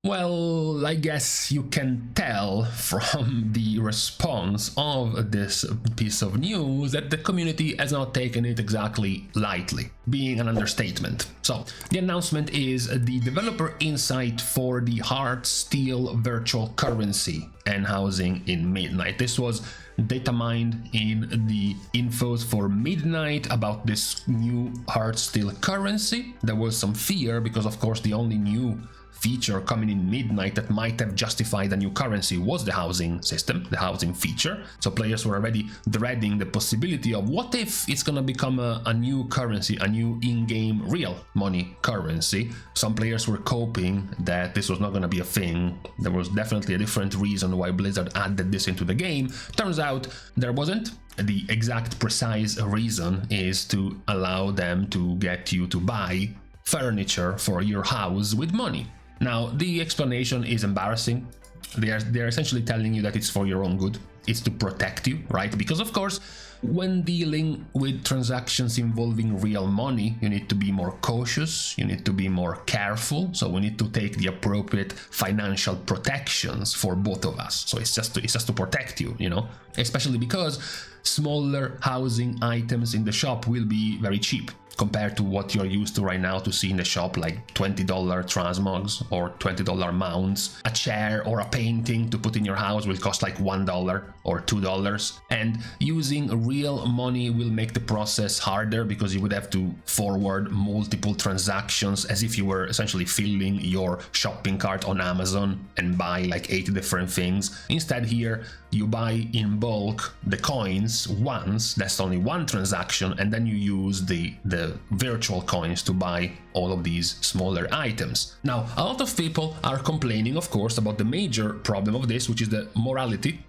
Well, I guess you can tell from the response of this piece of news that the community has not taken it exactly lightly, being an understatement. So, the announcement is the developer insight for the Hearthsteel virtual currency and housing in Midnight. This was data mined in the infos for Midnight about this new Hearthsteel currency. There was some fear because, of course, the only new feature coming in Midnight that might have justified a new currency was the housing system, the housing feature. So players were already dreading the possibility of what if it's gonna become a new currency, a new in-game real money currency. Some players were coping that this was not gonna be a thing. There was definitely a different reason why Blizzard added this into the game. Turns out there wasn't. The exact precise reason is to allow them to get you to buy furniture for your house with money. Now, the explanation is embarrassing. They're essentially telling you that it's for your own good. It's to protect you, right? Because of course, when dealing with transactions involving real money, you need to be more cautious, you need to be more careful. So we need to take the appropriate financial protections for both of us. So it's just to protect you, you know, especially because smaller housing items in the shop will be very cheap compared to what you're used to right now to see in the shop, like $20 transmogs or $20 mounts. A chair or a painting to put in your house will cost like $1 or $2. And using real money will make the process harder because you would have to forward multiple transactions as if you were essentially filling your shopping cart on Amazon and buy like 80 different things. Instead here, you buy in bulk the coins once, that's only one transaction, and then you use the virtual coins to buy all of these smaller items. Now, a lot of people are complaining, of course, about the major problem of this, which is the morality.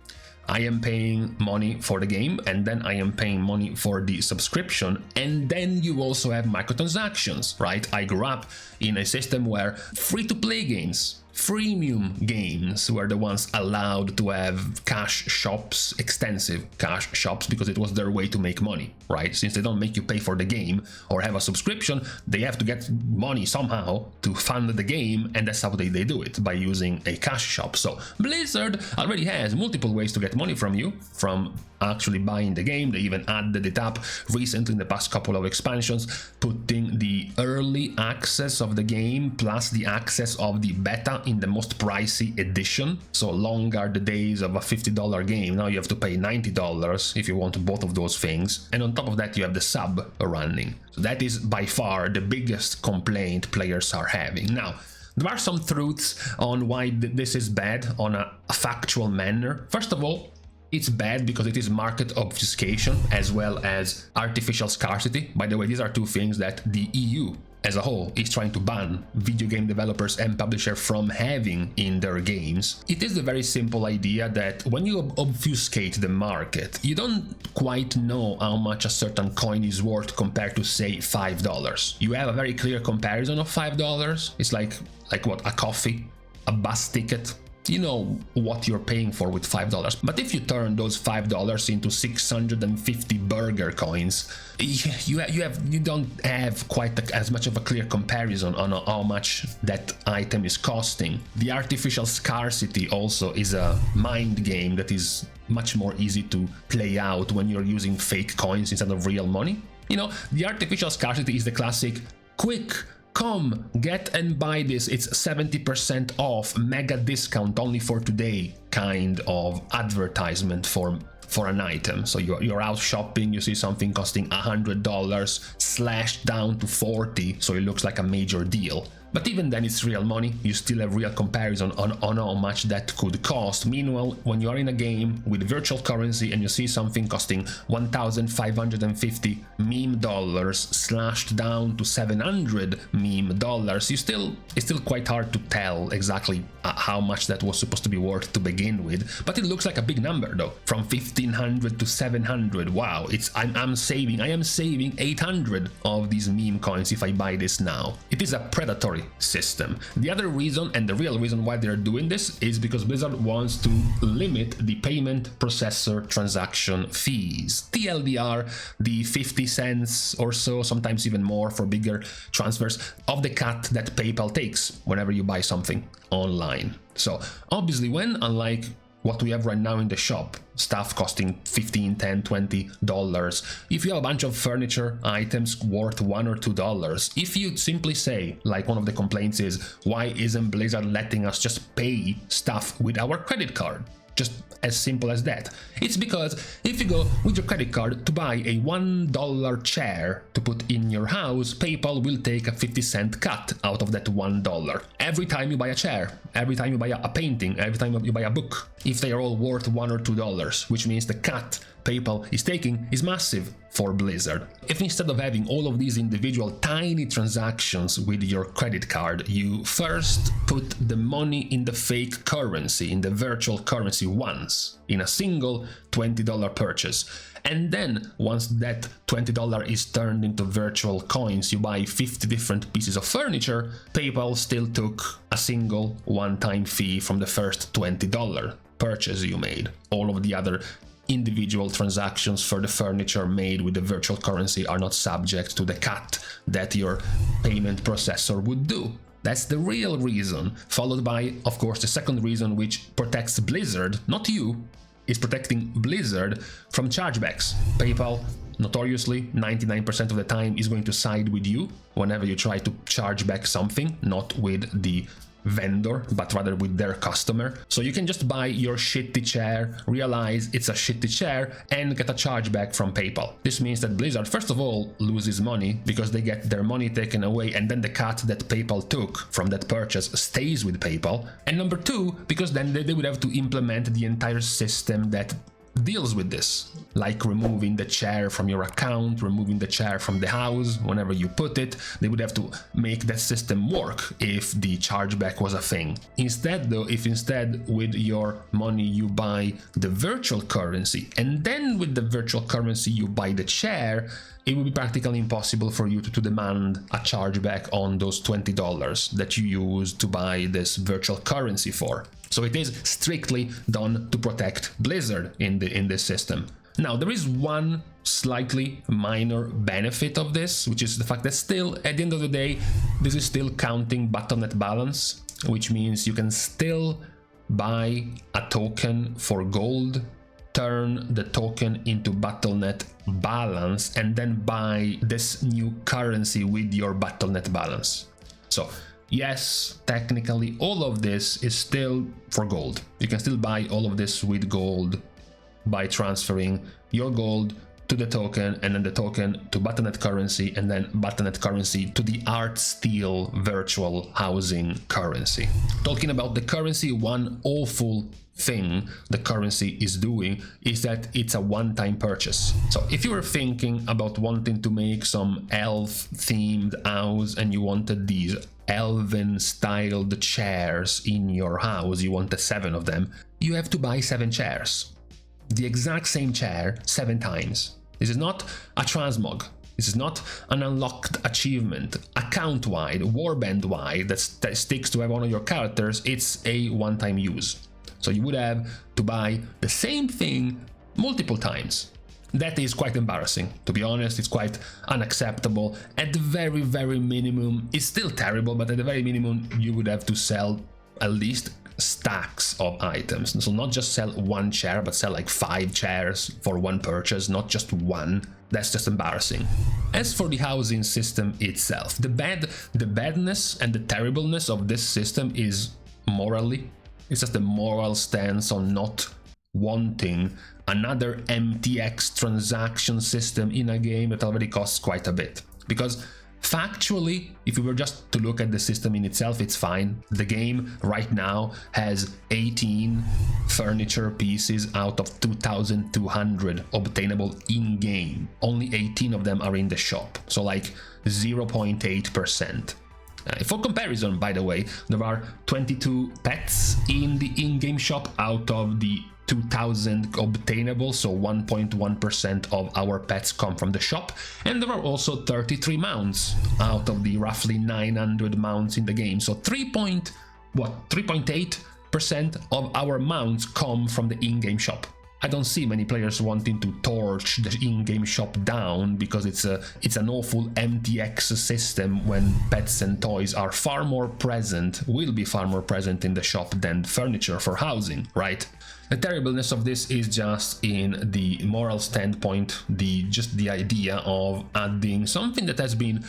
I am paying money for the game, and then I am paying money for the subscription, and then you also have microtransactions, right? I grew up in a system where free-to-play games, freemium games were the ones allowed to have cash shops, extensive cash shops, because it was their way to make money, right? Since they don't make you pay for the game or have a subscription, they have to get money somehow to fund the game, and that's how they do it, by using a cash shop. So Blizzard already has multiple ways to get money from you, from actually buying the game. They even added it up recently in the past couple of expansions, putting the early access of the game plus the access of the beta in the most pricey edition. So long are the days of a $50 game. Now you have to pay $90 if you want both of those things. And on top of that, you have the sub running. So that is by far the biggest complaint players are having. Now, there are some truths on why this is bad on a factual manner. First of all, it's bad because it is market obfuscation as well as artificial scarcity. By the way, these are two things that the EU as a whole is trying to ban video game developers and publishers from having in their games. It is a very simple idea that when you obfuscate the market, you don't quite know how much a certain coin is worth compared to, say, $5. You have a very clear comparison of $5. It's like what, a coffee, a bus ticket. You know what you're paying for with $5. But if you turn those $5 into 650 burger coins, you don't have quite as much of a clear comparison on how much that item is costing. The artificial scarcity also is a mind game that is much more easy to play out when you're using fake coins instead of real money. You know, the artificial scarcity is the classic quick, come, get and buy this, it's 70% off, mega discount only for today kind of advertisement for an item. So you're out shopping, you see something costing $100 slashed down to 40, so it looks like a major deal. But even then, it's real money. You still have real comparison on how much that could cost. Meanwhile, when you're in a game with virtual currency and you see something costing 1,550 meme dollars slashed down to 700 meme dollars, it's still quite hard to tell exactly how much that was supposed to be worth to begin with. But it looks like a big number though, from 1,500 to 700. Wow, I am saving 800 of these meme coins if I buy this now. It is a predatory inventory system. The other reason, and the real reason why they're doing this, is because Blizzard wants to limit the payment processor transaction fees. TLDR, the 50 cents or so, sometimes even more for bigger transfers, of the cut that PayPal takes whenever you buy something online. So obviously, when, unlike what we have right now in the shop, stuff costing $15, $10, $20, if you have a bunch of furniture items worth $1 or $2, if you simply say, like one of the complaints is, why isn't Blizzard letting us just pay stuff with our credit card? Just as simple as that. It's because if you go with your credit card to buy a $1 chair to put in your house, PayPal will take a 50-cent cut out of that $1. Every time you buy a chair, every time you buy a painting, every time you buy a book, if they are all worth $1 or $2, which means the cut PayPal is taking is massive for Blizzard. If instead of having all of these individual tiny transactions with your credit card, you first put the money in the fake currency, in the virtual currency once, in a single $20 purchase, and then once that $20 is turned into virtual coins, you buy 50 different pieces of furniture, PayPal still took a single one-time fee from the first $20 purchase you made. All of the other individual transactions for the furniture made with the virtual currency are not subject to the cut that your payment processor would do. That's the real reason, followed by, of course, the second reason, which protects Blizzard, not you, is protecting Blizzard from chargebacks. PayPal, notoriously, 99% of the time is going to side with you whenever you try to charge back something, not with the vendor, but rather with their customer. So you can just buy your shitty chair, realize it's a shitty chair, and get a chargeback from PayPal. This means that Blizzard, first of all, loses money because they get their money taken away, and then the cut that PayPal took from that purchase stays with PayPal. And number two, because then they would have to implement the entire system that deals with this, like removing the chair from your account, removing the chair from the house whenever you put it. They would have to make that system work if the chargeback was a thing. Instead though, if instead with your money you buy the virtual currency, and then with the virtual currency you buy the chair, it would be practically impossible for you to demand a chargeback on those $20 that you used to buy this virtual currency for. So it is strictly done to protect Blizzard in this system. Now, there is one slightly minor benefit of this, which is the fact that still, at the end of the day, this is still counting Battle.net balance, which means you can still buy a token for gold, turn the token into Battle.net balance, and then buy this new currency with your Battle.net balance. So yes, technically all of this is still for gold. You can still buy all of this with gold by transferring your gold to the token, and then the token to Battle.net currency, and then Battle.net currency to the Hearthsteel virtual housing currency. Talking about the currency, one awful thing the currency is doing is that it's a one-time purchase. So if you were thinking about wanting to make some elf themed house and you wanted these elven styled chairs in your house, you wanted 7 of them, you have to buy 7 chairs. The exact same chair 7 times. This is not a transmog. This is not an unlocked achievement, account-wide, warband-wide, that sticks to every one of your characters. It's a one-time use. So you would have to buy the same thing multiple times. That is quite embarrassing. To be honest, it's quite unacceptable. At the very, very minimum, it's still terrible, but at the very minimum, you would have to sell at least stacks of items. So not just sell one chair, but sell like 5 chairs for one purchase, not just one. That's just embarrassing. As for the housing system itself, the badness and the terribleness of this system is morally. It's just the moral stance on not wanting another MTX transaction system in a game that already costs quite a bit. Because factually, if we were just to look at the system in itself, it's fine. The game right now has 18 furniture pieces out of 2,200 obtainable in-game. Only 18 of them are in the shop, so like 0.8%. For comparison, by the way, there are 22 pets in the in-game shop out of the 2,000 obtainable, so 1.1% of our pets come from the shop, and there are also 33 mounts out of the roughly 900 mounts in the game, so 3.8% of our mounts come from the in-game shop. I don't see many players wanting to torch the in-game shop down because it's an awful MTX system when pets and toys are far more present, will be far more present in the shop than furniture for housing, right? The terribleness of this is just in the moral standpoint, just the idea of adding something that has been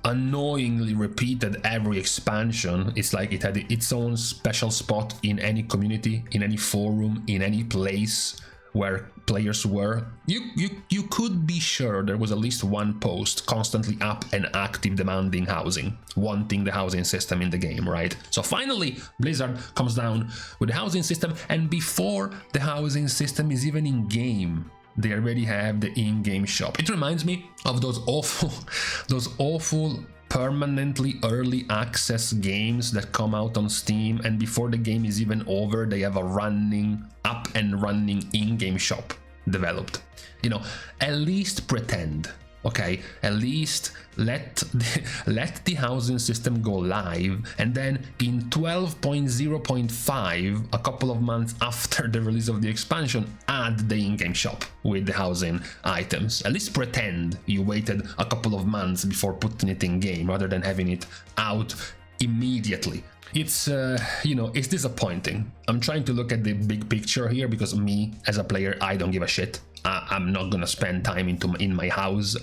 annoyingly repeated every expansion. It's like it had its own special spot in any community, in any forum, in any place where players were. You could be sure there was at least one post constantly up and active demanding housing, wanting the housing system in the game, right? So finally Blizzard comes down with the housing system, and before the housing system is even in game, they already have the in-game shop. It reminds me of those awful permanently early access games that come out on Steam, and before the game is even over, they have a up and running in-game shop developed. You know, at least pretend. Okay, at least let the housing system go live, and then in 12.0.5, a couple of months after the release of the expansion, add the in-game shop with the housing items. At least pretend you waited a couple of months before putting it in game rather than having it out immediately. It's it's disappointing. I'm trying to look at the big picture here because me as a player, I don't give a shit. I'm not gonna spend time in my house.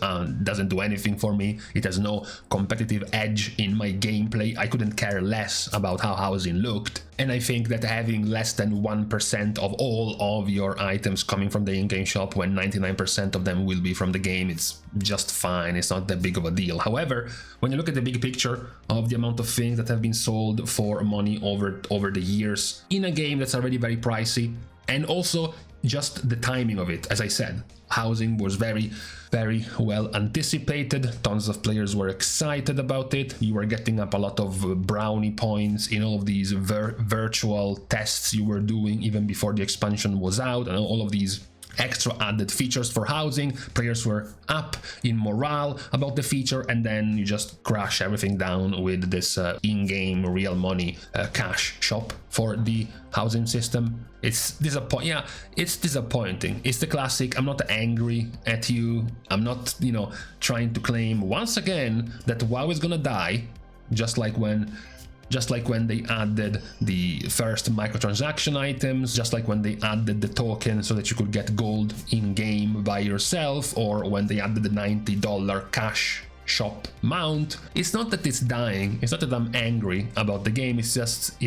Doesn't do anything for me. It has no competitive edge in my gameplay. I couldn't care less about how housing looked. And I think that having less than 1% of all of your items coming from the in-game shop when 99% of them will be from the game, it's just fine. It's not that big of a deal. However, when you look at the big picture of the amount of things that have been sold for money over the years in a game that's already very pricey, and also just the timing of it, as I said, housing was very, very well anticipated. Tons of players were excited about it. You were getting up a lot of brownie points in all of these virtual tests you were doing even before the expansion was out, and all of these extra added features for housing. Players were up in morale about the feature, and then you just crash everything down with this in-game real money cash shop for the housing system. It's disappointing. It's the classic, I'm not angry at you. I'm not, trying to claim once again that WoW is gonna die, just like when they added the first microtransaction items, just like when they added the token so that you could get gold in-game by yourself, or when they added the $90 cash shop mount. It's not that it's dying, it's not that I'm angry about the game, it's just,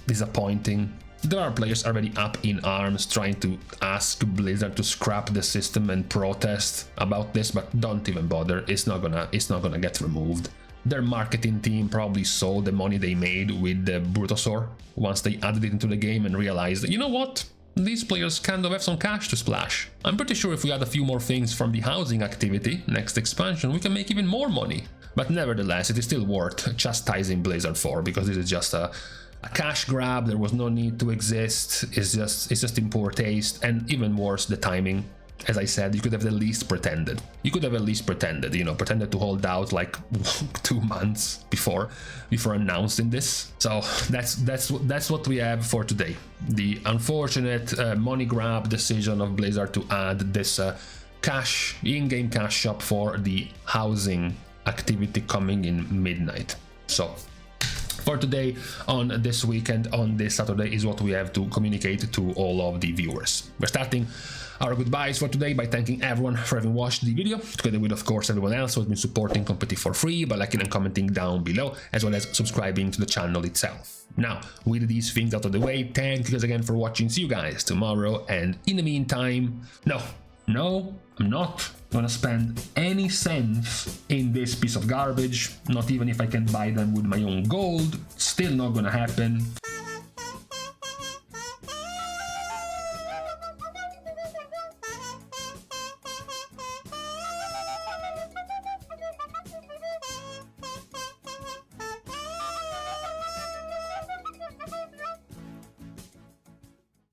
disappointing. There are players already up in arms trying to ask Blizzard to scrap the system and protest about this, but don't even bother, it's not gonna get removed. Their marketing team probably saw the money they made with the Brutosaur once they added it into the game and realized that, you know what? These players kind of have some cash to splash. I'm pretty sure if we add a few more things from the housing activity next expansion, we can make even more money. But nevertheless, it is still worth chastising Blizzard for, because this is just a cash grab. There was no need to exist. It's just in poor taste, and even worse, the timing. As I said, you could have at least pretended. Pretended to hold out like 2 months before announcing this. So that's what we have for today. The unfortunate money grab decision of Blizzard to add this in-game cash shop for the housing activity coming in Midnight. So for today, on this weekend, on this Saturday, is what we have to communicate to all of the viewers. We're starting our goodbyes for today by thanking everyone for having watched the video, together with, of course, everyone else who has been supporting Competitive for free by liking and commenting down below, as well as subscribing to the channel itself. Now, with these things out of the way, thank you guys again for watching. See you guys tomorrow, and in the meantime, no, I'm not gonna spend any cents in this piece of garbage, not even if I can buy them with my own gold. Still not gonna happen.